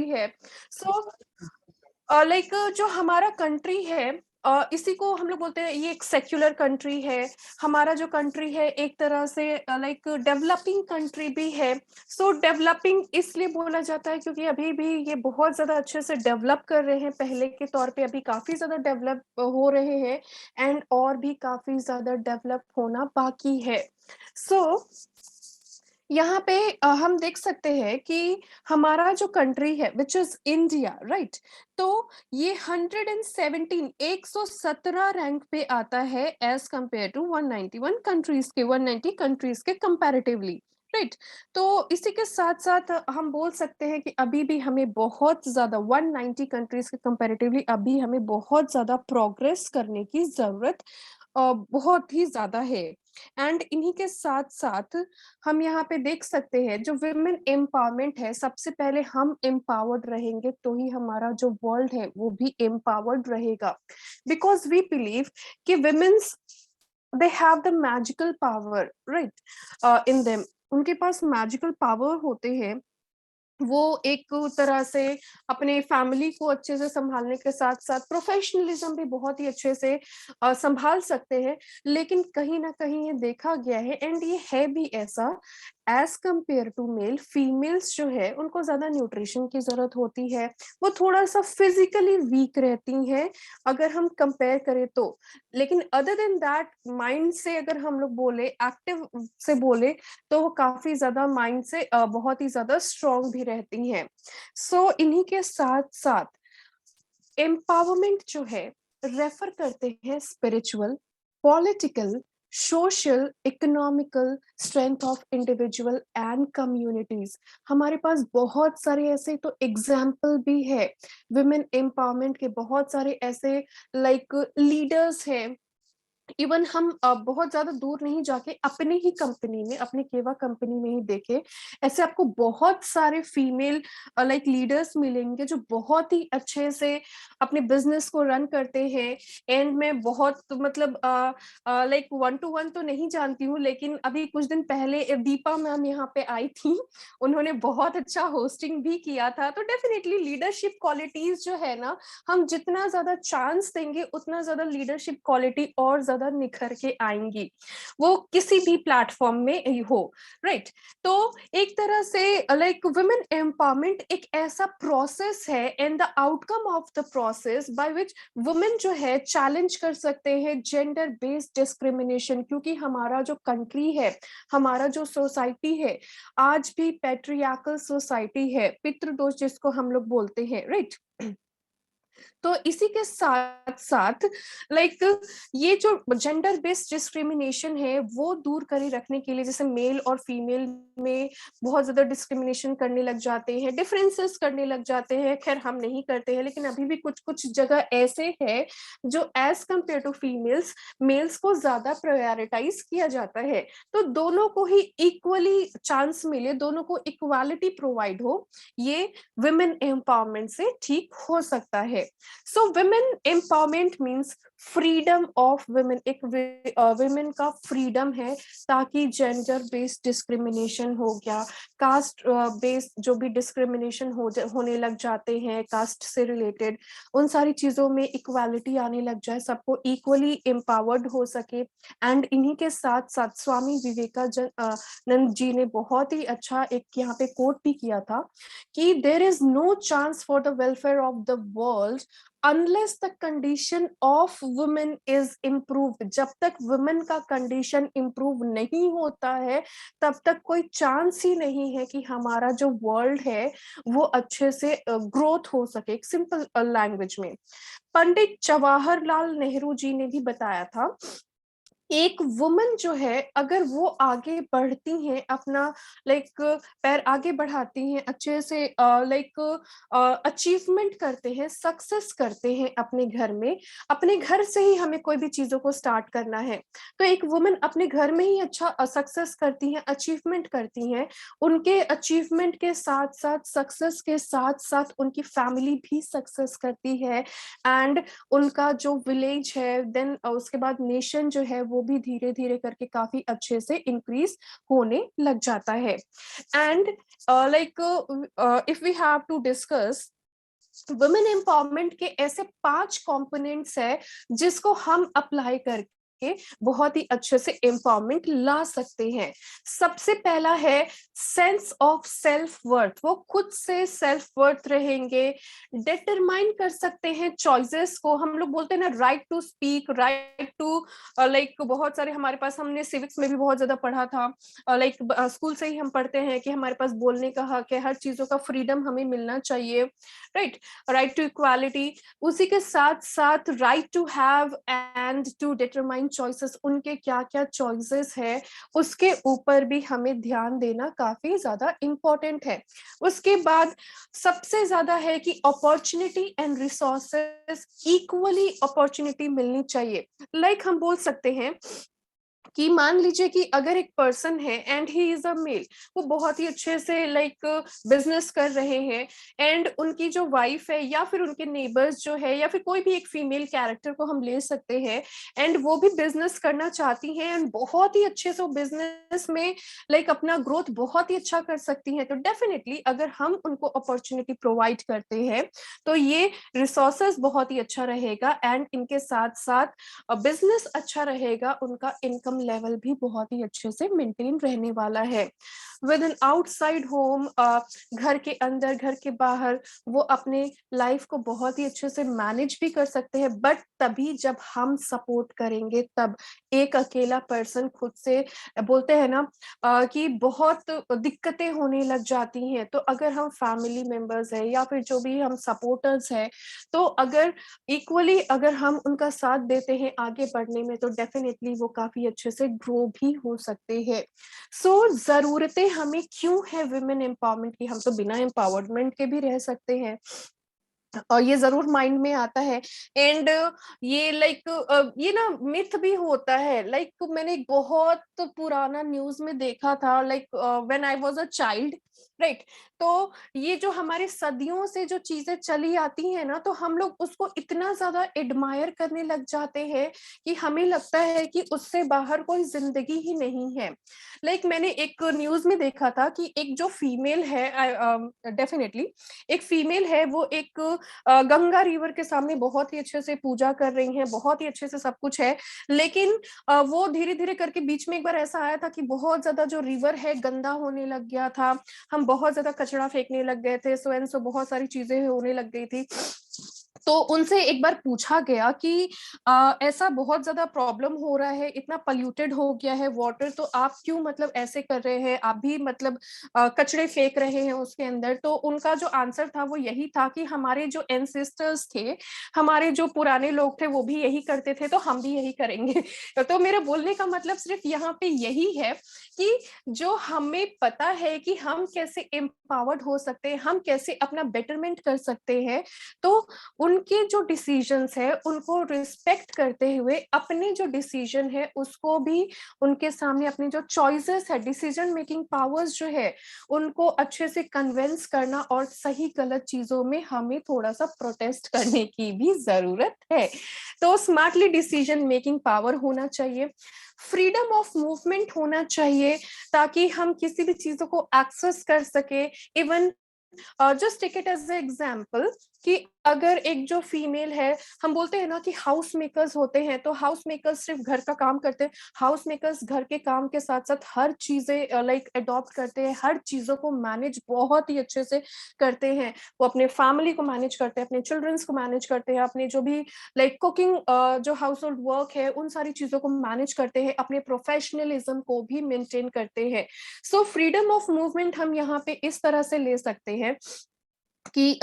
है। So like जो हमारा कंट्री है, इसी को हम लोग बोलते हैं ये एक सेक्युलर कंट्री है। हमारा जो कंट्री है एक तरह से लाइक डेवलपिंग कंट्री भी है। सो डेवलपिंग इसलिए बोला जाता है क्योंकि अभी भी ये बहुत ज्यादा अच्छे से डेवलप कर रहे हैं, पहले के तौर पे अभी काफी ज्यादा डेवलप हो रहे हैं, एंड और भी काफी ज्यादा डेवलप होना बाकी है। सो यहाँ पे हम देख सकते हैं कि हमारा जो कंट्री है विच इज इंडिया, राइट, तो ये 117 117 रैंक पे आता है एज कंपेयर टू 191 कंट्रीज के, 190 कंट्रीज के कंपैरेटिवली, राइट। तो इसी के साथ साथ हम बोल सकते हैं कि अभी भी हमें बहुत ज्यादा 190 कंट्रीज के कंपैरेटिवली अभी हमें बहुत ज्यादा प्रोग्रेस करने की जरूरत बहुत ही ज्यादा है। एंड इन्हीं के साथ साथ हम यहाँ पे देख सकते हैं जो विमेन एम्पावरमेंट है, सबसे पहले हम एम्पावर्ड रहेंगे तो ही हमारा जो वर्ल्ड है वो भी एम्पावर्ड रहेगा। बिकॉज वी बिलीव कि women's they have the magical power, right, in them, उनके पास मैजिकल पावर होते हैं। वो एक तरह से अपने फैमिली को अच्छे से संभालने के साथ साथ प्रोफेशनलिज्म भी बहुत ही अच्छे से संभाल सकते हैं। लेकिन कहीं ना कहीं ये देखा गया है, एंड ये है भी ऐसा, as compare to male, females जो है उनको ज्यादा न्यूट्रिशन की जरूरत होती है, वो थोड़ा सा फिजिकली वीक रहती हैं अगर हम कंपेयर करें तो। लेकिन अदर देन दैट, माइंड से अगर हम लोग बोले, एक्टिव से बोले, तो वो काफी ज्यादा माइंड से बहुत ही ज्यादा स्ट्रांग भी रहती हैं। सो इन्हीं के साथ साथ एम्पावरमेंट जो है रेफर करते हैं spiritual, political, social, economical strength of individual and communities. हमारे पास बहुत सारे ऐसे तो एग्जाम्पल भी है विमेन एम्पावरमेंट के, बहुत सारे ऐसे लाइक लीडर्स हैं। इवन हम बहुत ज्यादा दूर नहीं जाके अपने ही कंपनी में, अपने केवा कंपनी में ही देखे, ऐसे आपको बहुत सारे फीमेल लाइक लीडर्स मिलेंगे जो बहुत ही अच्छे से अपने बिजनेस को रन करते हैं। एंड मैं बहुत मतलब लाइक वन टू वन तो नहीं जानती हूँ, लेकिन अभी कुछ दिन पहले दीपा मैम यहाँ पे आई थी, उन्होंने बहुत अच्छा होस्टिंग भी किया था। तो डेफिनेटली लीडरशिप क्वालिटीज जो है ना, हम जितना ज्यादा चांस देंगे उतना ज्यादा लीडरशिप क्वालिटी और ज्यादा निखर के आएंगी, वो किसी भी प्लेटफॉर्म में हो, राइट। तो एक तरह से लाइक वुमेन एम्पावरमेंट एक ऐसा प्रोसेस है, and the outcome of the process by which women जो है चैलेंज कर सकते हैं जेंडर बेस्ड डिस्क्रिमिनेशन। क्योंकि हमारा जो कंट्री है, हमारा जो सोसाइटी है, आज भी पैट्रियार्कल सोसाइटी है, पितृदोष जिसको हम लोग बोलते हैं, राइट। तो इसी के साथ साथ लाइक ये जो जेंडर बेस्ड डिस्क्रिमिनेशन है वो दूर करे रखने के लिए, जैसे मेल और फीमेल में बहुत ज्यादा डिस्क्रिमिनेशन करने लग जाते हैं, डिफरेंसेस करने लग जाते हैं, खैर हम नहीं करते हैं, लेकिन अभी भी कुछ कुछ जगह ऐसे है जो as compare to females, males को ज्यादा प्रायोरिटाइज किया जाता है। तो दोनों को ही इक्वली चांस मिले, दोनों को इक्वालिटी प्रोवाइड हो, ये विमेन एम्पावरमेंट से ठीक हो सकता है। So women empowerment means freedom of women, एक विमेन का फ्रीडम है, ताकि जेंडर बेस्ड डिस्क्रिमिनेशन हो गया, कास्ट बेस्ड जो भी डिस्क्रिमिनेशन होने लग जाते हैं कास्ट से रिलेटेड, उन सारी चीजों में इक्वालिटी आने लग जाए, सबको इक्वली एम्पावर्ड हो सके। एंड इन्हीं के साथ साथ स्वामी विवेकानंद जी ने बहुत ही अच्छा एक यहाँ पे कोट भी किया था कि there is no chance for the welfare of the world unless the condition of women is improved. जब तक वुमेन का कंडीशन इम्प्रूव नहीं होता है, तब तक कोई चांस ही नहीं है कि हमारा जो वर्ल्ड है वो अच्छे से ग्रोथ हो सके। एक सिंपल लैंग्वेज में पंडित जवाहरलाल नेहरू जी ने भी बताया था, एक वुमन जो है अगर वो आगे बढ़ती हैं, अपना लाइक पैर आगे बढ़ाती हैं, अच्छे से लाइक अचीवमेंट करते हैं, सक्सेस करते हैं अपने घर में, अपने घर से ही हमें कोई भी चीजों को स्टार्ट करना है, तो एक वुमन अपने घर में ही अच्छा सक्सेस करती हैं, अचीवमेंट करती हैं, उनके अचीवमेंट के साथ साथ, सक्सेस के साथ साथ उनकी फैमिली भी सक्सेस करती है, एंड उनका जो विलेज है, देन उसके बाद नेशन जो है वो वो भी धीरे धीरे करके काफी अच्छे से इंक्रीज होने लग जाता है। And if we have to discuss women empowerment के ऐसे 5 कंपोनेंट्स है जिसको हम अप्लाई करके बहुत ही अच्छे से एम्पावरमेंट ला सकते हैं। सबसे पहला है सेंस ऑफ सेल्फ वर्थ, वो खुद से सेल्फ वर्थ रहेंगे, डिटरमाइन कर सकते हैं चॉइसेस को। हम लोग बोलते हैं ना right to speak, right to बहुत सारे हमारे पास, हमने सिविक्स में भी बहुत ज्यादा पढ़ा था, स्कूल से ही हम पढ़ते हैं कि हमारे पास बोलने का हक है, हर चीजों का फ्रीडम हमें मिलना चाहिए, राइट, राइट टू इक्वालिटी। उसी के साथ साथ right to have and to determine choices, उनके क्या क्या चॉइसेस है उसके ऊपर भी हमें ध्यान देना काफी ज्यादा इंपॉर्टेंट है। उसके बाद सबसे ज्यादा है कि opportunity and resources, equally opportunity मिलनी चाहिए। हम बोल सकते हैं कि मान लीजिए कि अगर एक पर्सन है and he is a male, वो बहुत ही अच्छे से बिजनेस कर रहे हैं, एंड उनकी जो वाइफ है या फिर उनके नेबर्स जो है या फिर कोई भी एक फीमेल कैरेक्टर को हम ले सकते हैं, एंड वो भी बिजनेस करना चाहती हैं एंड बहुत ही अच्छे से वो बिजनेस में अपना ग्रोथ बहुत ही अच्छा कर सकती हैं, तो डेफिनेटली अगर हम उनको अपॉर्चुनिटी प्रोवाइड करते हैं तो ये रिसोर्सेस बहुत ही अच्छा रहेगा, एंड इनके साथ साथ बिजनेस अच्छा रहेगा, उनका इनकम लेवल भी बहुत ही अच्छे से मेंटेन रहने वाला है। विद एन आउटसाइड होम, घर के अंदर घर के बाहर वो अपने लाइफ को बहुत ही अच्छे से मैनेज भी कर सकते हैं, बट तभी जब हम सपोर्ट करेंगे तब। एक अकेला पर्सन खुद से बोलते हैं ना कि बहुत दिक्कतें होने लग जाती हैं, तो अगर हम फैमिली मेंबर्स है या फिर जो भी हम सपोर्टर्स हैं, तो अगर इक्वली अगर हम उनका साथ देते हैं आगे बढ़ने में, तो डेफिनेटली वो काफी अच्छे से ग्रो भी हो सकते हैं। सो जरूरतें हमें क्यों है विमेन एम्पावरमेंट की? हम तो बिना एम्पावरमेंट के भी रह सकते हैं, और ये जरूर माइंड में आता है। एंड ये ये ना मिथ भी होता है। मैंने एक बहुत पुराना न्यूज में देखा था, when I was a child, right, तो ये जो हमारे सदियों से जो चीजें चली आती हैं ना, तो हम लोग उसको इतना ज्यादा एडमायर करने लग जाते हैं कि हमें लगता है कि उससे बाहर कोई जिंदगी ही नहीं है। मैंने एक न्यूज में देखा था कि एक जो फीमेल है, डेफिनेटली एक फीमेल है, वो एक गंगा रिवर के सामने बहुत ही अच्छे से पूजा कर रही हैं, बहुत ही अच्छे से सब कुछ है, लेकिन वो धीरे धीरे करके बीच में एक बार ऐसा आया था कि बहुत ज्यादा जो रिवर है गंदा होने लग गया था, हम बहुत ज्यादा कचरा फेंकने लग गए थे, सो एंड सो बहुत सारी चीजें होने लग गई थी। तो उनसे एक बार पूछा गया कि ऐसा बहुत ज्यादा प्रॉब्लम हो रहा है, इतना पल्यूटेड हो गया है वाटर, तो आप क्यों ऐसे कर रहे हैं, आप भी कचरे फेंक रहे हैं उसके अंदर। तो उनका जो आंसर था वो यही था कि हमारे जो एंसेस्टर्स थे, हमारे जो पुराने लोग थे, वो भी यही करते थे, तो हम भी यही करेंगे। तो मेरा बोलने का मतलब सिर्फ यहाँ पे यही है कि जो हमें पता है कि हम कैसे एम्पावर्ड हो सकते हैं, हम कैसे अपना बेटरमेंट कर सकते हैं, तो उनके जो डिसीजंस है उनको रिस्पेक्ट करते हुए अपने जो डिसीजन है उसको भी उनके सामने, अपनी जो चॉइसेस है, डिसीजन मेकिंग पावर्स जो है, उनको अच्छे से कन्विंस करना, और सही गलत चीजों में हमें थोड़ा सा प्रोटेस्ट करने की भी जरूरत है। तो स्मार्टली डिसीजन मेकिंग पावर होना चाहिए, फ्रीडम ऑफ मूवमेंट होना चाहिए, ताकि हम किसी भी चीजों को एक्सेस कर सके। Even just take it as a example कि अगर एक जो फीमेल है, हम बोलते हैं ना कि हाउस मेकर्स होते हैं, तो हाउस मेकर्स सिर्फ घर का काम करते हैं, हाउस मेकर्स घर के काम के साथ साथ हर चीजें अडॉप्ट करते हैं, हर चीजों को मैनेज बहुत ही अच्छे से करते हैं। वो अपने फैमिली को मैनेज करते हैं, अपने चिल्ड्रंस को मैनेज करते हैं, अपने जो भी कुकिंग जो हाउस होल्ड वर्क है उन सारी चीजों को मैनेज करते हैं, अपने प्रोफेशनलिज्म को भी मेंटेन करते हैं। सो फ्रीडम ऑफ मूवमेंट हम यहाँ पे इस तरह से ले सकते हैं कि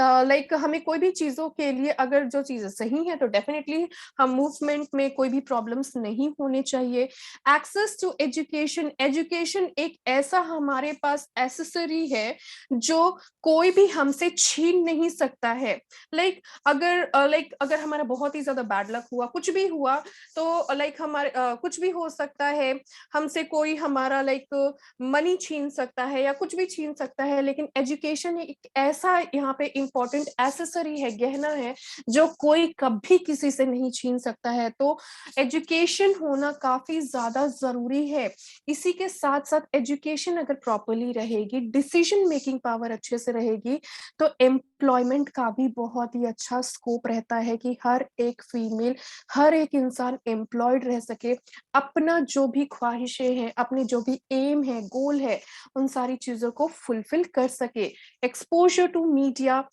हमें कोई भी चीजों के लिए अगर जो चीजें सही है, तो डेफिनेटली हम मूवमेंट में कोई भी प्रॉब्लम्स नहीं होने चाहिए। एक्सेस टू एजुकेशन, एजुकेशन एक ऐसा हमारे पास एसेसरी है जो कोई भी हमसे छीन नहीं सकता है। अगर हमारा बहुत ही ज्यादा बैड लक हुआ, कुछ भी हुआ, तो हमारे कुछ भी हो सकता है, हमसे कोई हमारा मनी छीन सकता है या कुछ भी छीन सकता है, लेकिन एजुकेशन एक ऐसा यहाँ पे इम्पोर्टेंट एसेसरी है, गहना है, जो कोई कभी किसी से नहीं छीन सकता है। तो एजुकेशन होना काफी ज्यादा जरूरी है। इसी के साथ साथ एजुकेशन अगर प्रॉपरली रहेगी, डिसीजन मेकिंग पावर अच्छे से रहेगी, तो एम्प्लॉयमेंट का भी बहुत ही अच्छा स्कोप रहता है कि हर एक फीमेल, हर एक इंसान एम्प्लॉयड रह सके, अपना जो भी ख्वाहिशें हैं, अपने जो भी एम है, गोल है, उन सारी चीजों को फुलफिल कर सके। एक्सपोजर टू मीडिया,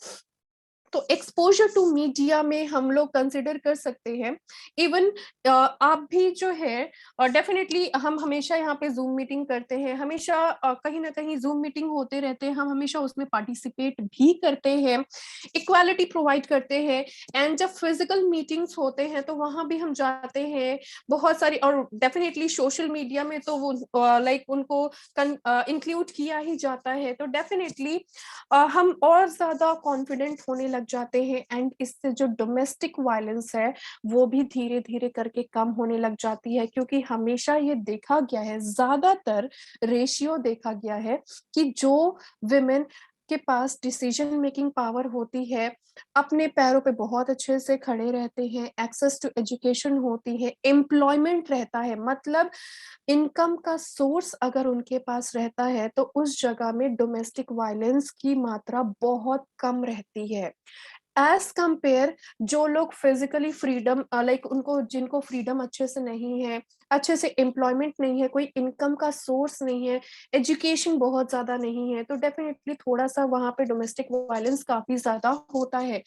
तो एक्सपोजर टू मीडिया में हम लोग कंसिडर कर सकते हैं। इवन आप भी जो है, डेफिनेटली हम हमेशा यहाँ पे जूम मीटिंग करते हैं, हमेशा कहीं ना कहीं जूम मीटिंग होते रहते हैं, हम हमेशा उसमें पार्टिसिपेट भी करते हैं, इक्वालिटी प्रोवाइड करते हैं। एंड जब फिजिकल मीटिंग्स होते हैं तो वहां भी हम जाते हैं, बहुत सारी, और डेफिनेटली सोशल मीडिया में तो वो लाइक उनको इंक्लूड किया ही जाता है। तो डेफिनेटली हम और ज्यादा कॉन्फिडेंट होने लग जाते हैं, एंड इससे जो डोमेस्टिक वायलेंस है वो भी धीरे धीरे करके कम होने लग जाती है। क्योंकि हमेशा ये देखा गया है, ज्यादातर रेशियो देखा गया है कि जो विमेन के पास डिसीजन मेकिंग पावर होती है, अपने पैरों पे बहुत अच्छे से खड़े रहते हैं, एक्सेस टू एजुकेशन होती है, एम्प्लॉयमेंट रहता है, मतलब इनकम का सोर्स अगर उनके पास रहता है, तो उस जगह में डोमेस्टिक वायलेंस की मात्रा बहुत कम रहती है। एज कंपेयर जो लोग फिजिकली फ्रीडम, लाइक उनको, जिनको फ्रीडम अच्छे से नहीं है, अच्छे से एम्प्लॉयमेंट नहीं है, कोई इनकम का सोर्स नहीं है, एजुकेशन बहुत ज्यादा नहीं है, तो डेफिनेटली थोड़ा सा वहां पे डोमेस्टिक वायलेंस काफी ज्यादा होता है।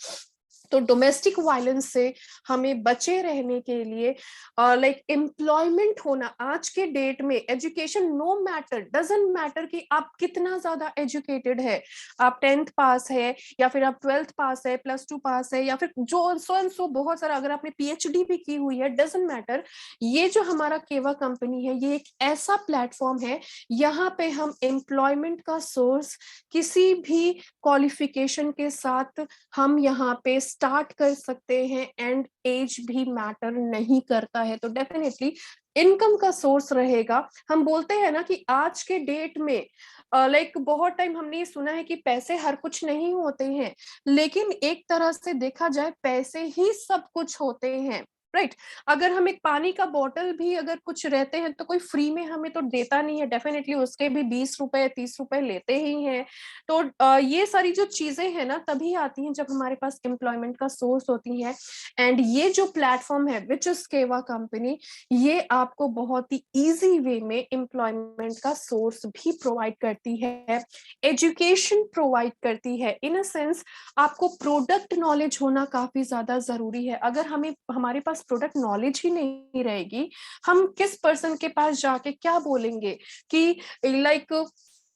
तो डोमेस्टिक वायलेंस से हमें बचे रहने के लिए लाइक एम्प्लॉयमेंट होना, आज के डेट में education, no matter, doesn't matter कि आप कितना ज्यादा एजुकेटेड है, आप 10th पास है या फिर आप 12th पास है, +2 पास है, या फिर जो सो एंड सो बहुत सारा, अगर आपने पीएचडी भी की हुई है, डजंट मैटर। ये जो हमारा केवा कंपनी है, ये एक ऐसा प्लेटफॉर्म है, यहाँ पे हम एम्प्लॉयमेंट का सोर्स किसी भी क्वालिफिकेशन के साथ हम यहाँ पे स्टार्ट कर सकते हैं, एंड एज भी मैटर नहीं करता है। तो डेफिनेटली इनकम का सोर्स रहेगा। हम बोलते हैं ना कि आज के डेट में लाइक बहुत टाइम हमने ये सुना है कि पैसे हर कुछ नहीं होते हैं, लेकिन एक तरह से देखा जाए पैसे ही सब कुछ होते हैं, राइट। अगर हम एक पानी का बोतल भी अगर कुछ रहते हैं तो कोई फ्री में हमें तो देता नहीं है, डेफिनेटली उसके भी 20 रुपए 30 रुपए लेते ही हैं। तो ये सारी जो चीजें हैं ना तभी आती हैं जब हमारे पास एम्प्लॉयमेंट का सोर्स होती है। एंड ये जो प्लेटफॉर्म है विच इज केवा कंपनी, ये आपको बहुत ही इजी वे में एम्प्लॉयमेंट का सोर्स भी प्रोवाइड करती है, एजुकेशन प्रोवाइड करती है। इन अ सेंस आपको प्रोडक्ट नॉलेज होना काफी ज्यादा जरूरी है। अगर हमें, हमारे पास प्रोडक्ट नॉलेज ही नहीं रहेगी, हम किस पर्सन के पास जाके क्या बोलेंगे कि like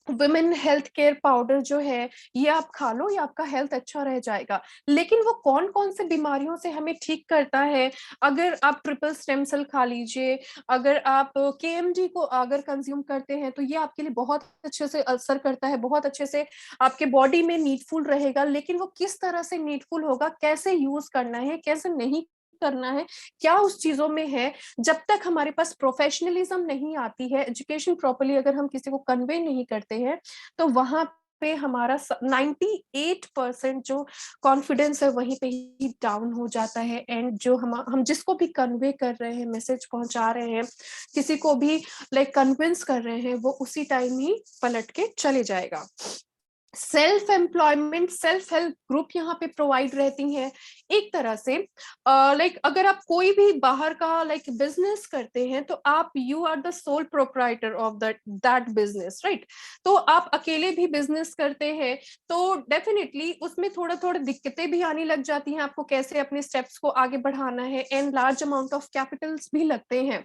women health care powder जो है ये आप खा लो, ये आपका हेल्थ अच्छा रह जाएगा, लेकिन वो कौन कौन से बीमारियों से हमें ठीक करता है? अगर आप ट्रिपल स्टेम सेल खा लीजिए, अगर आप केएमडी को अगर कंज्यूम करते हैं तो ये आपके लिए बहुत अच्छे से असर करता है, बहुत अच्छे से आपके बॉडी में नीडफुल रहेगा। लेकिन वो किस तरह से नीडफुल होगा, कैसे यूज करना है, कैसे नहीं करना है, क्या उस चीजों में है, जब तक हमारे पास प्रोफेशनलिज्म नहीं आती है, एजुकेशन प्रॉपरली अगर हम किसी को कन्वे नहीं करते हैं, तो वहां पे हमारा 98% जो कॉन्फिडेंस है वहीं पे ही डाउन हो जाता है। एंड जो हम जिसको भी कन्वे कर रहे हैं, मैसेज पहुंचा रहे हैं, किसी को भी लाइक कन्विंस कर रहे हैं, वो उसी टाइम ही पलट के चले जाएगा। Self employment, self help group यहाँ पे प्रोवाइड रहती हैं एक तरह से। लाइक अगर आप कोई भी बाहर का लाइक बिजनेस करते हैं तो आप, you are the sole proprietor of that business, right. तो आप अकेले भी बिजनेस करते हैं तो डेफिनेटली उसमें थोड़ा थोड़ा दिक्कतें भी आने लग जाती हैं, आपको कैसे अपने स्टेप्स को आगे बढ़ाना है, and large amount of Capitals भी लगते हैं।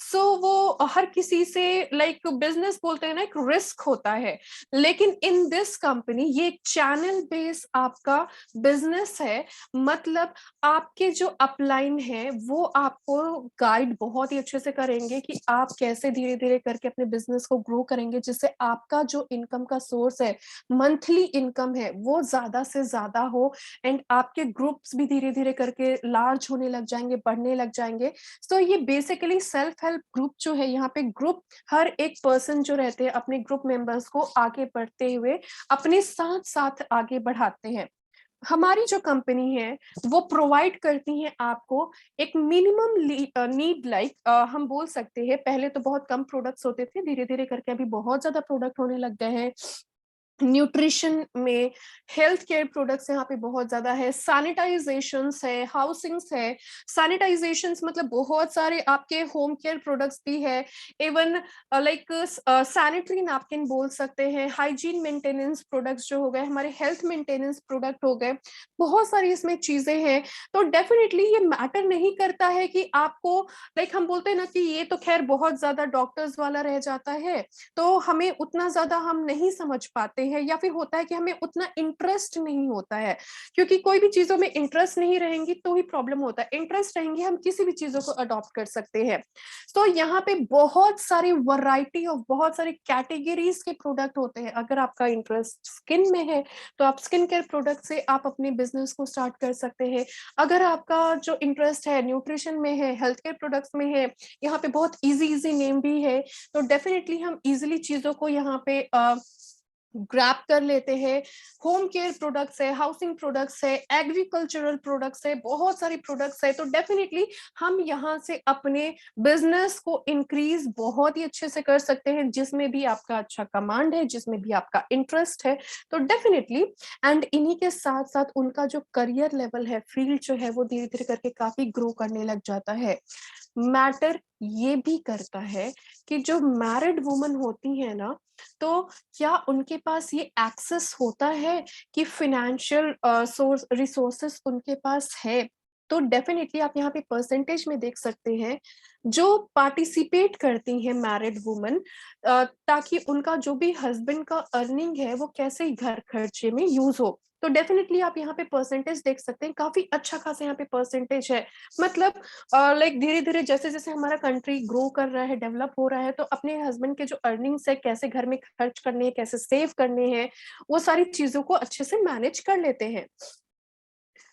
सो वो हर किसी से, लाइक बिजनेस बोलते हैं ना, एक रिस्क होता है। लेकिन इन दिस कंपनी ये एक चैनल बेस आपका बिजनेस है, मतलब आपके जो अपलाइन है वो आपको गाइड बहुत ही अच्छे से करेंगे कि आप कैसे धीरे धीरे करके अपने बिजनेस को ग्रो करेंगे, जिससे आपका जो इनकम का सोर्स है, मंथली इनकम है, वो ज्यादा से ज्यादा हो, एंड आपके ग्रुप्स भी धीरे धीरे करके लार्ज होने लग जाएंगे, बढ़ने लग जाएंगे। सो ये बेसिकली सेल्फ हेल्प ग्रुप जो है, यहाँ पे ग्रुप, हर एक पर्सन जो रहते हैं अपने ग्रुप मेंबर्स को आगे बढ़ते हुए अपने साथ साथ आगे बढ़ाते हैं। हमारी जो कंपनी है वो प्रोवाइड करती है आपको एक मिनिमम नीड, लाइक हम बोल सकते हैं पहले तो बहुत कम प्रोडक्ट्स होते थे, धीरे धीरे करके अभी बहुत ज्यादा प्रोडक्ट होने लग गए हैं। न्यूट्रिशन में, हेल्थ केयर प्रोडक्ट्स यहाँ पे बहुत ज्यादा है, सैनिटाइजेशंस है, हाउसिंग्स है। सैनिटाइजेशंस मतलब बहुत सारे आपके होम केयर प्रोडक्ट्स भी है, इवन लाइक सैनिटरी नैपकिन बोल सकते हैं, हाइजीन मेंटेनेंस प्रोडक्ट्स जो हो गए, हमारे हेल्थ मेंटेनेंस प्रोडक्ट हो गए, बहुत सारी इसमें चीजें हैं। तो डेफिनेटली ये मैटर नहीं करता है कि आपको, लाइक हम बोलते हैं ना कि ये तो खैर बहुत ज्यादा डॉक्टर्स वाला रह जाता है, तो हमें उतना ज्यादा हम नहीं समझ पाते हैं, या फिर होता है कि हमें उतना इंटरेस्ट नहीं होता है, क्योंकि कोई भी चीजों में इंटरेस्ट नहीं रहेंगी तो ही प्रॉब्लम होता है। इंटरेस्ट रहेंगे हम किसी भी चीजों को अडॉप्ट कर सकते हैं। तो यहाँ पे बहुत सारी वैरायटी ऑफ, बहुत सारी कैटेगरीज के प्रोडक्ट होते हैं। अगर आपका इंटरेस्ट स्किन में है तो आप स्किन केयर प्रोडक्ट से आप अपने बिजनेस को स्टार्ट कर सकते हैं। अगर आपका जो इंटरेस्ट है न्यूट्रिशन में है, हेल्थ केयर प्रोडक्ट्स में है, यहाँ पे बहुत इजी इजी नेम भी है, तो डेफिनेटली हम इजिली चीजों को यहाँ पे ग्रैप कर लेते हैं। होम केयर प्रोडक्ट्स है, हाउसिंग प्रोडक्ट्स है, एग्रीकल्चरल प्रोडक्ट्स है, बहुत सारी प्रोडक्ट्स है। तो डेफिनेटली हम यहाँ से अपने बिजनेस को इंक्रीज बहुत ही अच्छे से कर सकते हैं, जिसमें भी आपका अच्छा कमांड है, जिसमें भी आपका इंटरेस्ट है। तो डेफिनेटली, एंड इन्हीं के साथ साथ उनका जो करियर लेवल है, फील्ड जो है वो धीरे धीरे करके काफी ग्रो करने लग जाता है। मैटर ये भी करता है कि जो मैरिड वुमन होती है ना, तो क्या उनके पास ये एक्सेस होता है कि फिनेंशियल सोर्स रिसोर्सेस उनके पास है। तो डेफिनेटली आप यहाँ पे परसेंटेज में देख सकते हैं, जो पार्टिसिपेट करती हैं मैरिड वुमन, ताकि उनका जो भी हस्बैंड का अर्निंग है वो कैसे घर खर्चे में यूज हो। तो डेफिनेटली आप यहाँ पे परसेंटेज देख सकते हैं, काफी अच्छा खासा यहाँ पे परसेंटेज है। मतलब लाइक धीरे धीरे जैसे जैसे हमारा कंट्री ग्रो कर रहा है, डेवलप हो रहा है, तो अपने हस्बैंड के जो अर्निंग्स है, कैसे घर में खर्च करने हैं, कैसे सेव करने हैं, वो सारी चीजों को अच्छे से मैनेज कर लेते हैं।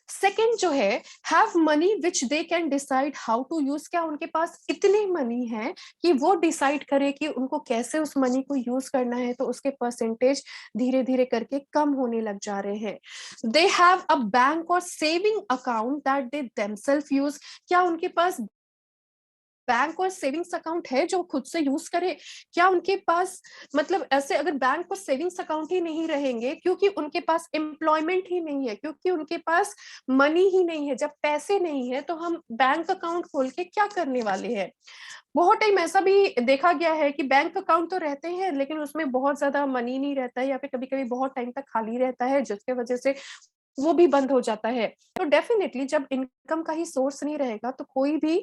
सेकंड जो है, have money which they can decide how to use. क्या उनके पास इतने मनी है कि वो डिसाइड करे कि उनको कैसे उस मनी को यूज करना है, तो उसके परसेंटेज धीरे धीरे करके कम होने लग जा रहे हैं। दे हैव अ बैंक और saving account that they themself use. क्या उनके पास बैंक और सेविंग्स अकाउंट है जो खुद से यूज करे? क्या उनके पास, मतलब ऐसे अगर बैंक और सेविंग्स अकाउंट ही नहीं रहेंगे, क्योंकि उनके पास एम्प्लॉयमेंट ही नहीं है, क्योंकि उनके पास मनी ही नहीं है, जब पैसे नहीं है तो हम बैंक अकाउंट खोल के क्या करने वाले हैं? बहुत टाइम ऐसा भी देखा गया है कि बैंक अकाउंट तो रहते हैं लेकिन उसमें बहुत ज्यादा मनी नहीं रहता है, या फिर कभी कभी बहुत टाइम तक खाली रहता है, जिसके वजह से वो भी बंद हो जाता है। तो डेफिनेटली जब इनकम का ही सोर्स नहीं रहेगा, तो कोई भी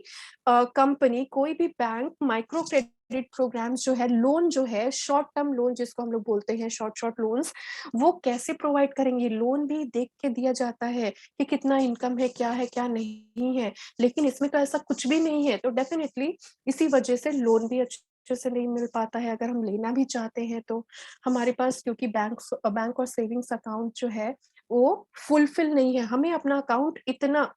कंपनी, कोई भी बैंक माइक्रो क्रेडिट प्रोग्राम्स जो है, लोन जो है, शॉर्ट टर्म लोन जिसको हम लोग बोलते हैं, शॉर्ट शॉर्ट लोन्स, वो कैसे प्रोवाइड करेंगे? लोन भी देख के दिया जाता है कि कितना इनकम है, क्या नहीं है, लेकिन इसमें तो ऐसा कुछ भी नहीं है। तो डेफिनेटली इसी वजह से लोन भी अच्छे से नहीं मिल पाता है। अगर हम लेना भी चाहते हैं तो हमारे पास, क्योंकि बैंक और सेविंग्स अकाउंट जो है वो फुलफिल नहीं है। हमें अपना अकाउंट इतना,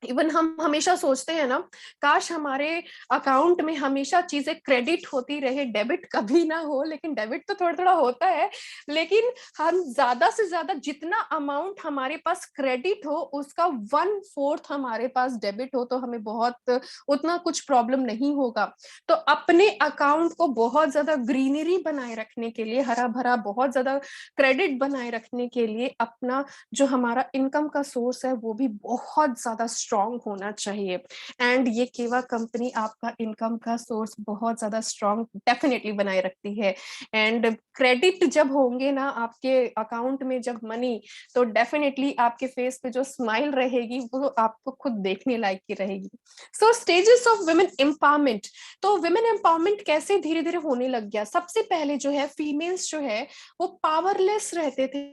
इवन हम हमेशा सोचते हैं ना, काश हमारे अकाउंट में हमेशा चीजें क्रेडिट होती रहे, डेबिट कभी ना हो। लेकिन डेबिट तो थोड़ा थोड़ा होता है, लेकिन हम ज्यादा से ज्यादा जितना अमाउंट हमारे पास क्रेडिट हो उसका 1/4 हमारे पास डेबिट हो, तो हमें बहुत उतना कुछ प्रॉब्लम नहीं होगा। तो अपने अकाउंट को बहुत ज्यादा ग्रीनरी बनाए रखने के लिए, हरा भरा, बहुत ज्यादा क्रेडिट बनाए रखने के लिए, अपना जो हमारा इनकम का सोर्स है वो भी बहुत ज्यादा स्ट्रांग होना चाहिए। एंड ये केवा कंपनी आपका इनकम का सोर्स बहुत ज्यादा स्ट्रांग डेफिनेटली बनाए रखती है। एंड क्रेडिट जब होंगे ना आपके अकाउंट में, जब मनी, तो डेफिनेटली आपके फेस पे जो स्माइल रहेगी वो आपको खुद देखने लायक की रहेगी। सो स्टेजेस ऑफ वुमेन एम्पावरमेंट। तो वुमेन एम्पावरमेंट कैसे धीरे धीरे होने लग गया? सबसे पहले जो है, फीमेल्स जो है वो पावरलेस रहते थे।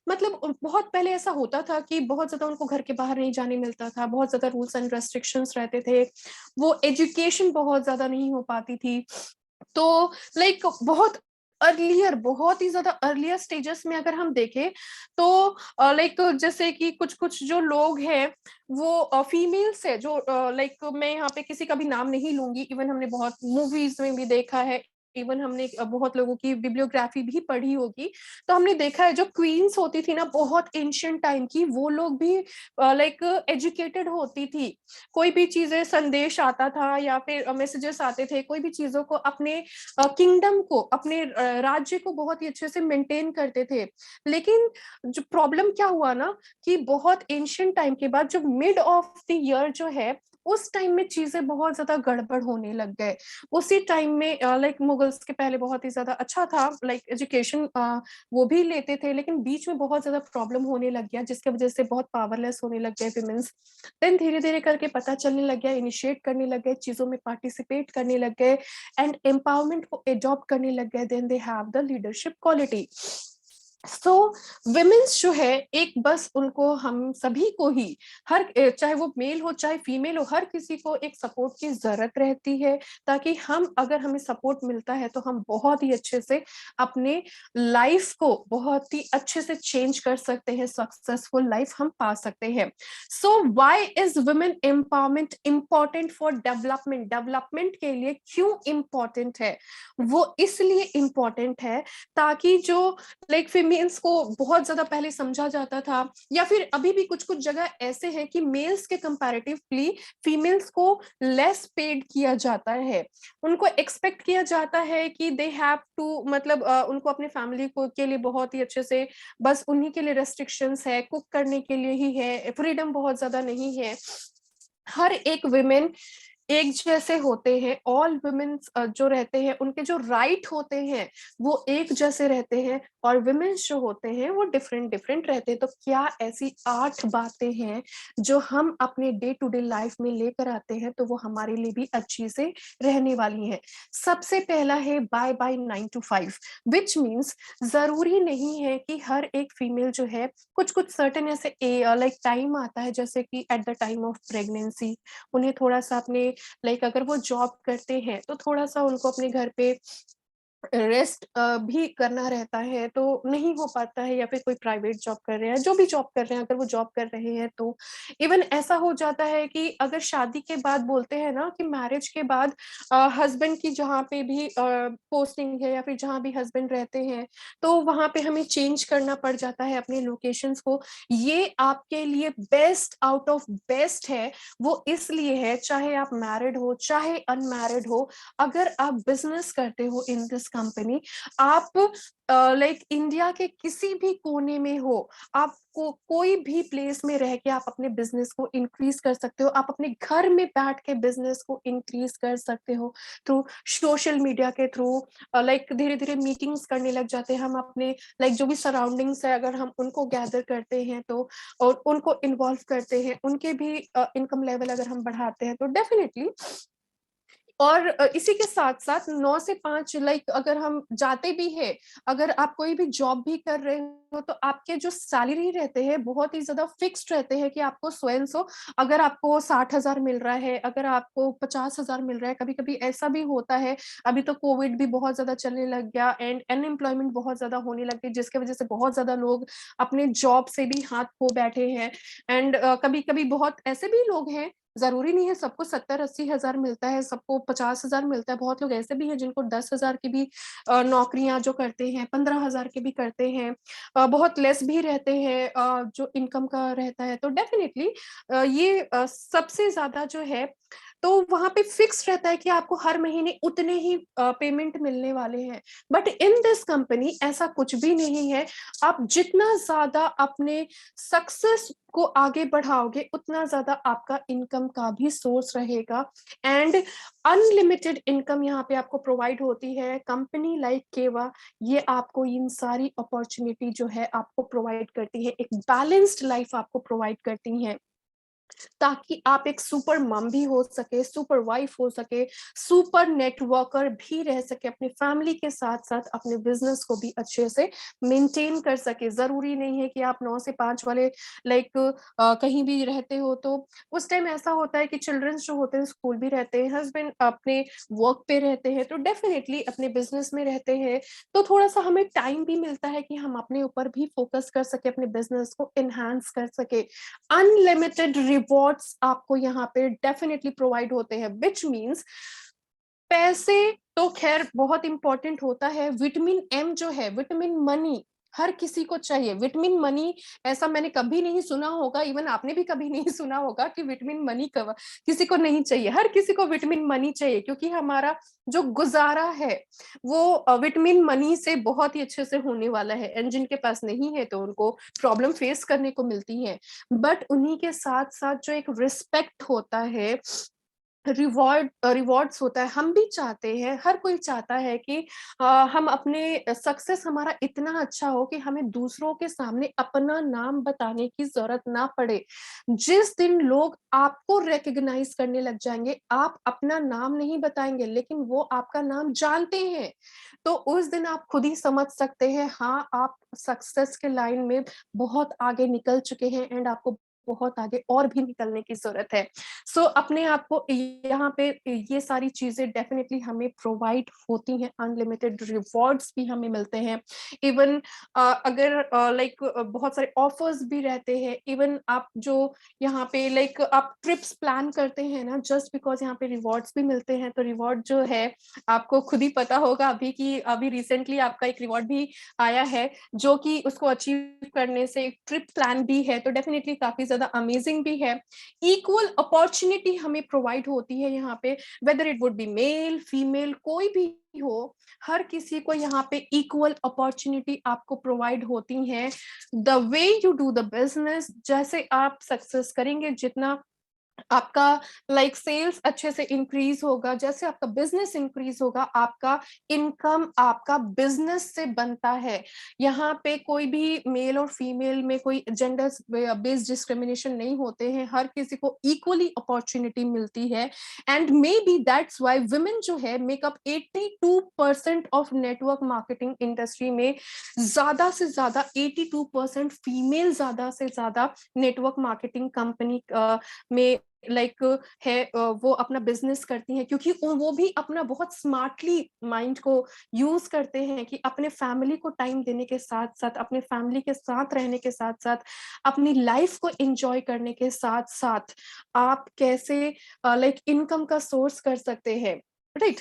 मतलब बहुत पहले ऐसा होता था कि बहुत ज्यादा उनको घर के बाहर नहीं जाने मिलता था, बहुत ज्यादा रूल्स एंड रेस्ट्रिक्शंस रहते थे, वो एजुकेशन बहुत ज्यादा नहीं हो पाती थी। तो लाइक बहुत अर्लियर, बहुत ही ज्यादा अर्लियर स्टेजेस में अगर हम देखें तो लाइक जैसे कि कुछ कुछ जो लोग हैं वो फीमेल्स है जो, लाइक मैं यहाँ पे किसी का भी नाम नहीं लूंगी, इवन हमने बहुत मूवीज में भी देखा है, इवन हमने बहुत लोगों की बिब्लियोग्राफी भी पढ़ी होगी, तो हमने देखा है जो क्वींस होती थी ना बहुत एंशियंट टाइम की, वो लोग भी लाइक एजुकेटेड होती थी। कोई भी चीजें संदेश आता था या फिर मैसेजेस आते थे, कोई भी चीजों को अपने किंगडम को, अपने राज्य को बहुत ही अच्छे से मेंटेन करते थे। लेकिन जो प्रॉब्लम क्या हुआ ना कि बहुत एंशियंट टाइम के बाद जो मिड ऑफ द ईयर जो है, उस टाइम में चीजें बहुत ज्यादा गड़बड़ होने लग गए। उसी टाइम में लाइक मुगल्स के पहले बहुत ही ज्यादा अच्छा था, लाइक एजुकेशन वो भी लेते थे, लेकिन बीच में बहुत ज्यादा प्रॉब्लम होने लग गया जिसकी वजह से बहुत पावरलेस होने लग गए विमेंस। देन धीरे धीरे करके पता चलने लग गया, इनिशिएट करने लग गए, चीजों में पार्टिसिपेट करने लग गए एंड एम्पावरमेंट को एडॉप्ट करने लग गए। Then they have the leadership quality. So womens जो है, एक बस उनको हम सभी को ही, हर चाहे वो मेल हो चाहे फीमेल हो, हर किसी को एक सपोर्ट की जरूरत रहती है, ताकि हम, अगर हमें सपोर्ट मिलता है तो हम बहुत ही अच्छे से अपने लाइफ को बहुत ही अच्छे से चेंज कर सकते हैं, सक्सेसफुल लाइफ हम पा सकते हैं। So why is women empowerment important for development? Development के लिए क्यों इम्पोर्टेंट है? वो इसलिए इम्पोर्टेंट है ताकि जो लाइक फीमेल्स को बहुत ज्यादा पहले समझा जाता था, या फिर अभी भी कुछ कुछ जगह ऐसे हैं कि मेल्स के कंपैरेटिवली फीमेल्स को लेस पेड किया जाता है। उनको एक्सपेक्ट किया जाता है कि दे हैव टू, मतलब उनको अपने फैमिली को के लिए बहुत ही अच्छे से, बस उन्हीं के लिए रेस्ट्रिक्शंस है, कुक करने के लिए ही है, फ्रीडम बहुत ज्यादा नहीं है। हर एक विमेन एक जैसे होते हैं, ऑल वुमेन जो रहते हैं उनके जो राइट होते हैं वो एक जैसे रहते हैं, और वुमेन्स जो होते हैं वो डिफरेंट डिफरेंट रहते हैं। तो क्या ऐसी 8 बातें हैं जो हम अपने डे टू डे लाइफ में लेकर आते हैं तो वो हमारे लिए भी अच्छी से रहने वाली है? सबसे पहला है bye bye 9 to 5, which means जरूरी नहीं है कि हर एक फीमेल जो है, कुछ कुछ सर्टेन ऐसे लाइक टाइम आता है, जैसे कि at the time of pregnancy उन्हें थोड़ा सा अपने, लाइक अगर वो जॉब करते हैं तो थोड़ा सा उनको अपने घर पे रेस्ट भी करना रहता है, तो नहीं हो पाता है, या फिर कोई प्राइवेट जॉब कर रहे हैं, जो भी जॉब कर रहे हैं, अगर वो जॉब कर रहे हैं तो इवन ऐसा हो जाता है कि अगर शादी के बाद, बोलते हैं ना कि मैरिज के बाद हस्बैंड की जहाँ पे भी पोस्टिंग है या फिर जहाँ भी हस्बैंड रहते हैं, तो वहां पे हमें चेंज करना पड़ जाता है अपने लोकेशंस को। ये आपके लिए बेस्ट आउट ऑफ बेस्ट है। वो इसलिए है, चाहे आप मैरिड हो चाहे अनमैरिड हो, अगर आप बिजनेस करते हो इन दिस कंपनी, आप लाइक इंडिया के किसी भी कोने में हो, आपको कोई भी प्लेस में रह के आप अपने बिजनेस को इंक्रीज कर सकते हो। आप अपने घर में बैठ के बिजनेस को इंक्रीज कर सकते हो थ्रू सोशल मीडिया के थ्रू। लाइक धीरे धीरे मीटिंग्स करने लग जाते हैं हम अपने, लाइक जो भी सराउंडिंग्स है अगर हम उनको गैदर करते हैं तो, और उनको इन्वॉल्व करते हैं, उनके भी इनकम लेवल अगर हम बढ़ाते हैं तो डेफिनेटली। और इसी के साथ साथ 9 से 5, लाइक अगर हम जाते भी हैं, अगर आप कोई भी जॉब भी कर रहे हो तो आपके जो सैलरी रहते हैं बहुत ही ज्यादा फिक्स्ड रहते हैं, कि आपको स्वयं सो, अगर आपको 60,000 मिल रहा है, अगर आपको 50,000 मिल रहा है, कभी कभी ऐसा भी होता है। अभी तो कोविड भी बहुत ज्यादा चलने लग गया एंड अनएम्प्लॉयमेंट बहुत ज्यादा होने लग गई, जिसकी वजह से बहुत ज्यादा लोग अपने जॉब से भी हाथ खो बैठे हैं। एंड कभी कभी बहुत ऐसे भी लोग हैं, जरूरी नहीं है सबको 70-80 हजार मिलता है, सबको 50,000 मिलता है। बहुत लोग ऐसे भी हैं जिनको 10,000 की भी नौकरियां जो करते हैं, 15,000 के भी करते हैं, बहुत लेस भी रहते हैं जो इनकम का रहता है। तो डेफिनेटली ये सबसे ज्यादा जो है, तो वहां पे फिक्स रहता है कि आपको हर महीने उतने ही पेमेंट मिलने वाले हैं। बट इन दिस कंपनी ऐसा कुछ भी नहीं है। आप जितना ज्यादा अपने सक्सेस को आगे बढ़ाओगे, उतना ज्यादा आपका इनकम का भी सोर्स रहेगा। एंड अनलिमिटेड इनकम यहाँ पे आपको प्रोवाइड होती है। कंपनी लाइक केवा, ये आपको इन सारी अपॉर्चुनिटी जो है आपको प्रोवाइड करती है, एक बैलेंस्ड लाइफ आपको प्रोवाइड करती है, ताकि आप एक सुपर मम भी हो सके, सुपर वाइफ हो सके, सुपर नेटवर्कर भी रह सके, अपने फैमिली के साथ साथ अपने बिजनेस को भी अच्छे से मेंटेन कर सके। जरूरी नहीं है कि आप 9 से 5 वाले, लाइक कहीं भी रहते हो तो उस टाइम ऐसा होता है कि चिल्ड्रंस जो होते हैं स्कूल भी रहते हैं, हस्बैंड अपने वर्क पे रहते हैं, तो डेफिनेटली अपने बिजनेस में रहते हैं, तो थोड़ा सा हमें टाइम भी मिलता है कि हम अपने ऊपर भी फोकस कर सके, अपने बिजनेस को एनहांस कर सके। अनलिमिटेड रिवॉर्ड्स आपको यहाँ पे डेफिनेटली प्रोवाइड होते हैं, विच मीन्स पैसे तो खैर बहुत इंपॉर्टेंट होता है। विटामिन एम जो है, विटामिन मनी, हर किसी को चाहिए। विटामिन मनी ऐसा मैंने कभी नहीं सुना होगा, इवन आपने भी कभी नहीं सुना होगा कि विटामिन मनी किसी को नहीं चाहिए। हर किसी को विटामिन मनी चाहिए, क्योंकि हमारा जो गुजारा है वो विटामिन मनी से बहुत ही अच्छे से होने वाला है। एंड जिनके पास नहीं है तो उनको प्रॉब्लम फेस करने को मिलती है। बट उन्हीं के साथ साथ जो एक रिस्पेक्ट होता है, रिवॉर्ड्स होता है, हम भी चाहते हैं, हर कोई चाहता है कि हम अपने सक्सेस हमारा इतना अच्छा हो कि हमें दूसरों के सामने अपना नाम बताने की जरूरत ना पड़े। जिस दिन लोग आपको रिकग्नाइज करने लग जाएंगे, आप अपना नाम नहीं बताएंगे लेकिन वो आपका नाम जानते हैं, तो उस दिन आप खुद ही समझ सकते हैं, हाँ आप सक्सेस के लाइन में बहुत आगे निकल चुके हैं एंड आपको बहुत आगे और भी निकलने की जरूरत है। सो अपने आप को यहाँ पे ये सारी चीजें डेफिनेटली हमें प्रोवाइड होती हैं। अनलिमिटेड रिवॉर्ड्स भी हमें मिलते हैं। इवन अगर लाइक बहुत सारे ऑफर्स भी रहते हैं। इवन आप जो यहाँ पे लाइक आप ट्रिप्स प्लान करते हैं ना, जस्ट बिकॉज यहाँ पे रिवॉर्ड्स भी मिलते हैं। तो रिवॉर्ड जो है, आपको खुद ही पता होगा अभी कि अभी रिसेंटली आपका एक रिवॉर्ड भी आया है, जो कि उसको अचीव करने से एक ट्रिप प्लान भी है, तो डेफिनेटली काफी ज्यादा अमेजिंग भी है। इक्वल अपॉर्चुनिटी हमें प्रोवाइड होती है यहाँ पे, whether it would be male female कोई भी हो, हर किसी को यहाँ पे इक्वल अपॉर्चुनिटी आपको प्रोवाइड होती है। The way you do the business, जैसे आप सक्सेस करेंगे, जितना आपका लाइक सेल्स अच्छे से इंक्रीज होगा, जैसे आपका बिजनेस इंक्रीज होगा, आपका इनकम आपका बिजनेस से बनता है। यहाँ पे कोई भी मेल और फीमेल में कोई जेंडर बेस्ड डिस्क्रिमिनेशन नहीं होते हैं, हर किसी को इक्वली अपॉर्चुनिटी मिलती है। And may be that's why women जो है makeup 82% of network marketing industry में। ज्यादा से ज्यादा 82% फीमेल ज्यादा से ज्यादा नेटवर्क मार्केटिंग कंपनी में लाइक है, वो अपना बिजनेस करती हैं, क्योंकि वो भी अपना बहुत स्मार्टली माइंड को यूज करते हैं कि अपने फैमिली को टाइम देने के साथ साथ, अपने फैमिली के साथ रहने के साथ साथ, अपनी लाइफ को एंजॉय करने के साथ साथ आप कैसे लाइक इनकम का सोर्स कर सकते हैं, राइट।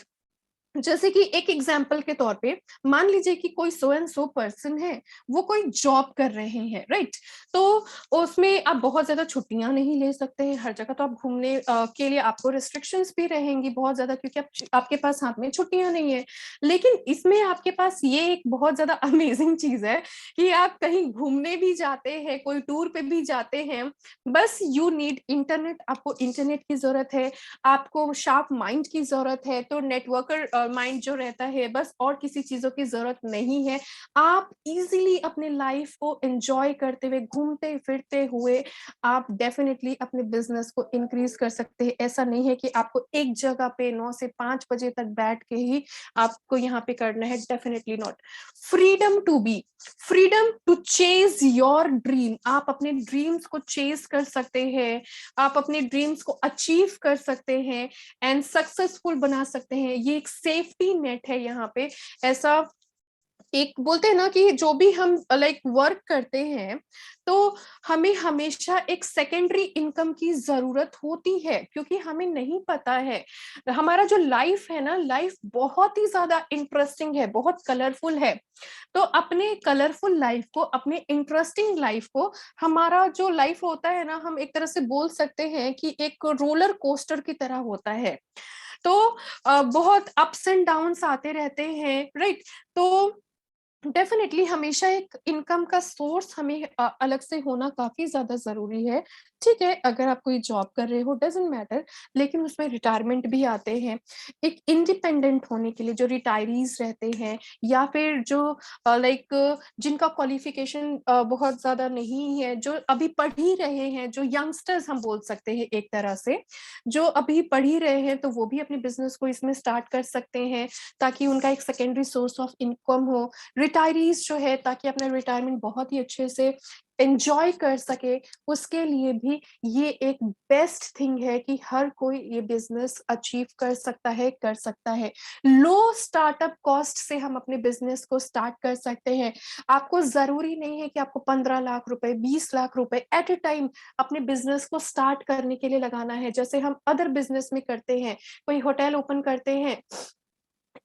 जैसे कि एक एग्जाम्पल के तौर पे मान लीजिए कि कोई सो एंड सो पर्सन है, वो कोई जॉब कर रहे हैं, राइट। तो उसमें आप बहुत ज्यादा छुट्टियां नहीं ले सकते हैं, हर जगह तो आप घूमने के लिए आपको रिस्ट्रिक्शंस भी रहेंगी बहुत ज्यादा, क्योंकि आपके पास हाथ में छुट्टियां नहीं है। लेकिन इसमें आपके पास ये एक बहुत ज्यादा अमेजिंग चीज है कि आप कहीं घूमने भी जाते हैं, कोई टूर पे भी जाते हैं, बस यू नीड इंटरनेट, आपको इंटरनेट की जरूरत है, आपको शार्प माइंड की जरूरत है। तो नेटवर्कर माइंड जो रहता है, बस और किसी चीजों की जरूरत नहीं है। आप इजीली अपने लाइफ को एंजॉय करते हुए, घूमते फिरते हुए आप डेफिनेटली अपने बिजनेस को इंक्रीज कर सकते हैं। ऐसा नहीं है कि आपको एक जगह पे 9 से 5 बजे तक बैठ के ही आपको यहाँ पे करना है, definitely not. Freedom to be, freedom to chase your dream, आप अपने ड्रीम्स को चेज कर सकते हैं, आप अपने ड्रीम्स को अचीव कर सकते हैं एंड सक्सेसफुल बना सकते हैं। ये एक सेफ्टी नेट है यहाँ पे। ऐसा एक बोलते हैं ना कि जो भी हम लाइक वर्क करते हैं, तो हमें हमेशा एक सेकेंडरी इनकम की जरूरत होती है, क्योंकि हमें नहीं पता है, हमारा जो लाइफ है ना, लाइफ बहुत ही ज्यादा इंटरेस्टिंग है, बहुत कलरफुल है। तो अपने कलरफुल लाइफ को, अपने इंटरेस्टिंग लाइफ को, हमारा जो लाइफ होता है ना, हम एक तरह से बोल सकते हैं कि एक रोलर कोस्टर की तरह होता है। तो बहुत अप्स एंड डाउन्स आते रहते हैं, राइट। तो डेफिनेटली हमेशा एक इनकम का सोर्स हमें अलग से होना काफी ज्यादा जरूरी है। ठीक है, अगर आप कोई जॉब कर रहे हो डजेंट मैटर, लेकिन उसमें रिटायरमेंट भी आते हैं। एक इंडिपेंडेंट होने के लिए जो रिटायरीज रहते हैं, या फिर जो लाइक जिनका क्वालिफिकेशन बहुत ज्यादा नहीं है, जो अभी पढ़ ही रहे हैं, जो यंगस्टर्स हम बोल सकते हैं एक तरह से, जो अभी पढ़ ही रहे हैं, तो वो भी अपने बिजनेस को इसमें स्टार्ट कर सकते हैं, ताकि उनका एक सेकेंडरी सोर्स ऑफ इनकम हो। रिटायरीज जो है ताकि अपना रिटायरमेंट बहुत ही अच्छे से एंजॉय कर सके, उसके लिए भी ये एक बेस्ट थिंग है कि हर कोई ये बिजनेस अचीव कर सकता है। लो स्टार्टअप कॉस्ट से हम अपने बिजनेस को स्टार्ट कर सकते हैं। आपको जरूरी नहीं है कि आपको 15 लाख रुपए, 20 लाख रुपए एट ए टाइम अपने बिजनेस को स्टार्ट करने के लिए लगाना है, जैसे हम अदर बिजनेस में करते हैं। कोई होटल ओपन करते हैं,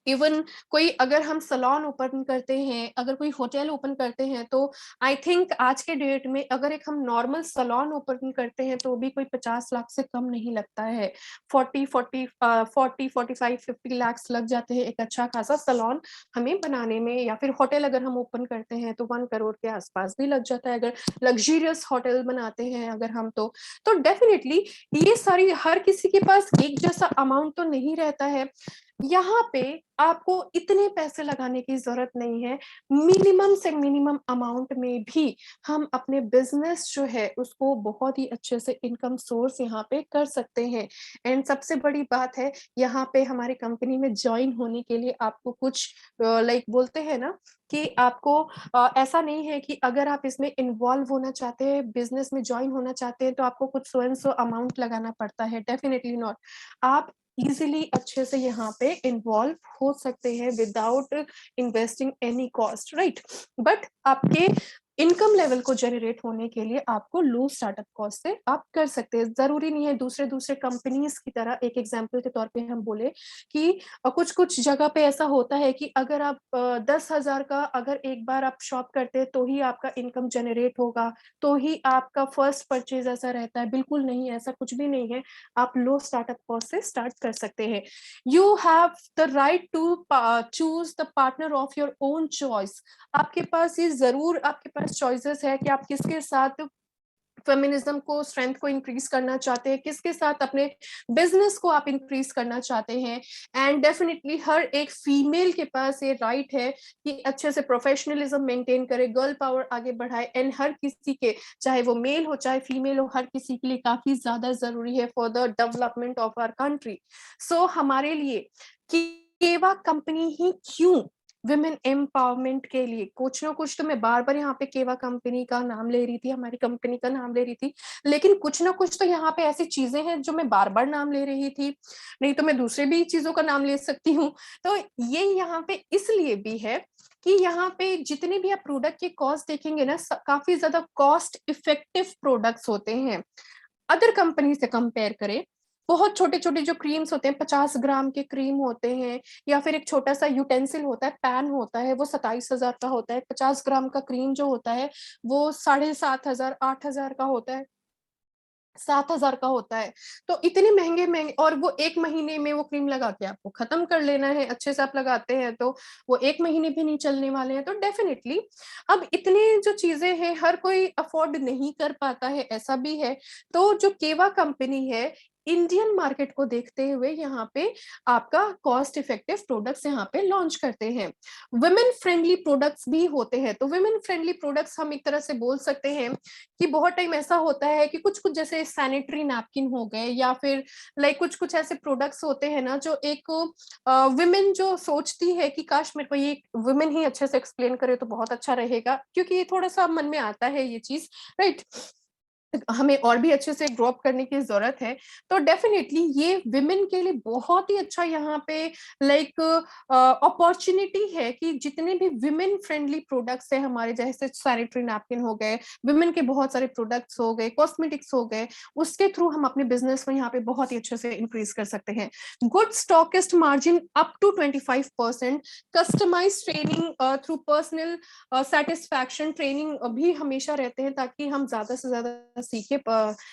इवन कोई अगर हम सलोन ओपन करते हैं, अगर कोई होटल ओपन करते हैं, तो आई थिंक आज के डेट में अगर एक हम नॉर्मल सलोन ओपन करते हैं तो भी कोई 50 लाख से कम नहीं लगता है। 40 45 50 लग जाते हैं एक अच्छा खासा सलोन हमें बनाने में, या फिर होटल अगर हम ओपन करते हैं तो 1 करोड़ के आसपास भी लग जाता है, अगर लग्जरियस होटल बनाते हैं अगर हम तो डेफिनेटली ये सारी हर किसी के पास एक जैसा अमाउंट तो नहीं रहता है। यहाँ पे आपको इतने पैसे लगाने की जरूरत नहीं है। मिनिमम से मिनिमम अमाउंट में भी हम अपने बिजनेस जो है उसको बहुत ही अच्छे से इनकम सोर्स यहाँ पे कर सकते हैं। एंड सबसे बड़ी बात है, यहाँ पे हमारी कंपनी में ज्वाइन होने के लिए आपको कुछ लाइक बोलते हैं ना कि आपको ऐसा नहीं है कि अगर आप इसमें इन्वॉल्व होना चाहते हैं, बिजनेस में ज्वाइन होना चाहते हैं, तो आपको कुछ सो एंड सो अमाउंट लगाना पड़ता है। Definitely not. आप इजीली अच्छे से यहाँ पे इन्वॉल्व हो सकते हैं without investing any cost, right. But आपके इनकम लेवल को जनरेट होने के लिए आपको लो स्टार्टअप कॉस्ट से आप कर सकते हैं। जरूरी नहीं है दूसरे दूसरे कंपनीज की तरह, एक एग्जांपल के तौर पे हम बोले कि कुछ कुछ जगह पे ऐसा होता है कि अगर आप 10,000 का अगर एक बार आप शॉप करते हैं तो ही आपका इनकम जनरेट होगा, तो ही आपका फर्स्ट परचेज ऐसा रहता है। बिल्कुल नहीं, ऐसा कुछ भी नहीं है। आप लो स्टार्टअप कॉस्ट से स्टार्ट कर सकते हैं। You have the right to choose the partner of your own choice. आपके पास ये जरूर आपके पास चॉइसेस है कि आप किसके साथ फेमिनिज्म को, स्ट्रेंथ को इंक्रीज करना चाहते हैं, किसके साथ अपने बिजनेस को आप इंक्रीज करना चाहते हैं। एंड डेफिनेटली हर एक फीमेल के पास ये राइट है कि अच्छे से प्रोफेशनलिज्म मेंटेन करे, गर्ल पावर आगे बढ़ाए। एंड हर किसी के, चाहे वो मेल हो चाहे फीमेल हो, हर किसी के लिए काफी ज्यादा जरूरी है for the development of our country. So हमारे लिए केवा कंपनी ही क्यों, विमेन एम्पावरमेंट के लिए कुछ ना कुछ, तो मैं बार बार यहाँ पे केवा कंपनी का नाम ले रही थी, हमारी कंपनी का नाम ले रही थी, लेकिन कुछ ना कुछ तो यहाँ पे ऐसी चीजें हैं जो मैं बार बार नाम ले रही थी, नहीं तो मैं दूसरे भी चीजों का नाम ले सकती हूँ। तो ये यहाँ पे इसलिए भी है कि यहाँ पे जितने भी आप प्रोडक्ट के कॉस्ट देखेंगे ना, काफी ज्यादा कॉस्ट इफेक्टिव प्रोडक्ट्स होते हैं अदर कंपनी से कंपेयर करें। बहुत छोटे छोटे जो क्रीम्स होते हैं, 50 ग्राम के क्रीम होते हैं, या फिर एक छोटा सा यूटेंसिल होता है, पैन होता है, वो 27,000 का होता है। 50 ग्राम का क्रीम जो होता है वो 7,500 8,000 का होता है, 7,000 का होता है। तो इतने महंगे महंगे, और वो एक महीने में वो क्रीम लगा के आपको खत्म कर लेना है। अच्छे से आप लगाते हैं तो वो एक महीने भी नहीं चलने वाले हैं। तो डेफिनेटली अब इतने जो चीजें हैं हर कोई अफोर्ड नहीं कर पाता है, ऐसा भी है। तो जो केवा कंपनी है, इंडियन मार्केट को देखते हुए यहाँ पे आपका कॉस्ट इफेक्टिव प्रोडक्ट्स यहाँ पे लॉन्च करते हैं। वुमेन फ्रेंडली प्रोडक्ट्स भी होते हैं। तो वुमेन फ्रेंडली प्रोडक्ट्स हम एक तरह से बोल सकते हैं कि बहुत टाइम ऐसा होता है कि कुछ कुछ जैसे सैनिटरी नैपकिन हो गए, या फिर लाइक कुछ कुछ ऐसे प्रोडक्ट्स होते हैं ना जो एक वुमेन जो सोचती है कि काश मेरे को ये वुमेन ही अच्छे से एक्सप्लेन करे तो बहुत अच्छा रहेगा, क्योंकि ये थोड़ा सा मन में आता है ये चीज, राइट। हमें और भी अच्छे से ग्रो अप करने की जरूरत है। तो डेफिनेटली ये विमेन के लिए बहुत ही अच्छा यहाँ पे लाइक अपॉर्चुनिटी है कि जितने भी विमेन फ्रेंडली प्रोडक्ट्स है हमारे, जैसे सैनिटरी नैपकिन हो गए, विमेन के बहुत सारे प्रोडक्ट्स हो गए, कॉस्मेटिक्स हो गए, उसके थ्रू हम अपने बिजनेस में यहाँ पे बहुत ही अच्छे से इंक्रीज कर सकते हैं। Good stockist margin up to 25%, customise training through personal satisfaction, training भी हमेशा रहते हैं ताकि हम ज्यादा से ज्यादा सीखे,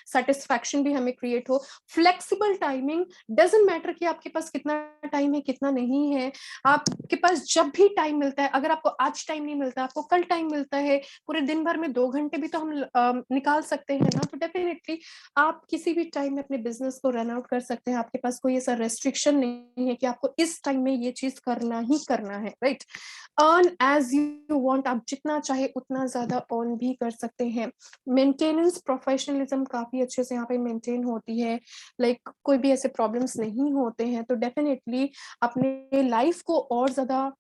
सेटिस्फैक्शन भी हमें क्रिएट हो। फ्लेक्सिबल टाइमिंग, डजेंट मैटर कि आपके पास कितना टाइम है कितना नहीं है, आपके पास जब भी टाइम मिलता है, अगर आपको आज टाइम नहीं मिलता आपको कल टाइम मिलता है, पूरे दिन भर में 2 घंटे भी तो हम निकाल सकते हैं ना। तो डेफिनेटली आप किसी भी टाइम में अपने बिजनेस को रन आउट कर सकते हैं। आपके पास कोई ऐसा रेस्ट्रिक्शन नहीं है कि आपको इस टाइम में ये चीज करना ही करना है, right. Earn as you want, आप जितना चाहे उतना ज्यादा अर्न भी कर सकते हैं। मेंटेनेंस प्रोफेशनलिज्म काफी अच्छे से यहाँ पे मेंटेन होती है, लाइक कोई भी ऐसे प्रॉब्लम्स नहीं होते हैं। तो डेफिनेटली अपने लाइफ को और ज्यादा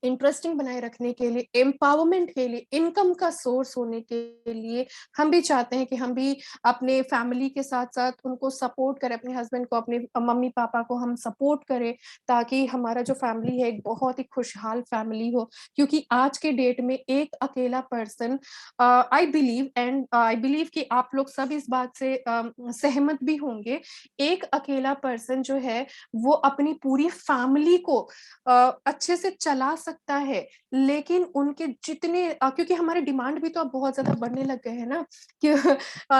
इंटरेस्टिंग बनाए रखने के लिए, एम्पावरमेंट के लिए, इनकम का सोर्स होने के लिए हम भी चाहते हैं कि हम भी अपने फैमिली के साथ-साथ उनको सपोर्ट करें, अपने हस्बैंड को, अपने मम्मी-पापा को हम सपोर्ट करें, ताकि हमारा जो फैमिली है एक बहुत ही खुशहाल फैमिली हो। क्योंकि आज के डेट में एक अकेला पर्सन आई बिलीव कि आप लोग सब इस बात से सहमत भी होंगे, एक अकेला पर्सन जो है वो अपनी पूरी फैमिली को अच्छे से चला सकता है, लेकिन उनके जितने क्योंकि हमारे डिमांड भी तो अब बहुत ज़्यादा बढ़ने लग गए हैं ना कि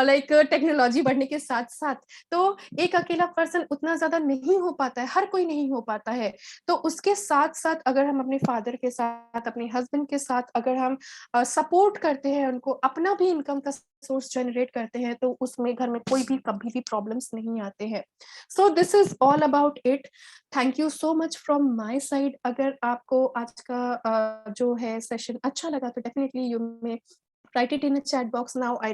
लाइक टेक्नोलॉजी बढ़ने के साथ-साथ, तो एक अकेला पर्सन उतना ज़्यादा नहीं हो पाता है, हर कोई नहीं हो पाता है। तो उसके साथ-साथ अगर हम अपने फादर के साथ, अपने हस्बैंड के साथ अगर हम सपोर्ट करते हैं उनको, अपना भी इनकम का सोर्स जनरेट करते हैं, तो उसमें घर में कोई भी कभी भी प्रॉब्लम्स नहीं आते हैं। So this is all about it. Thank you so much from my side. अगर आपको आज का जो है सेशन अच्छा लगा तो definitely you may right it in a chat box now. I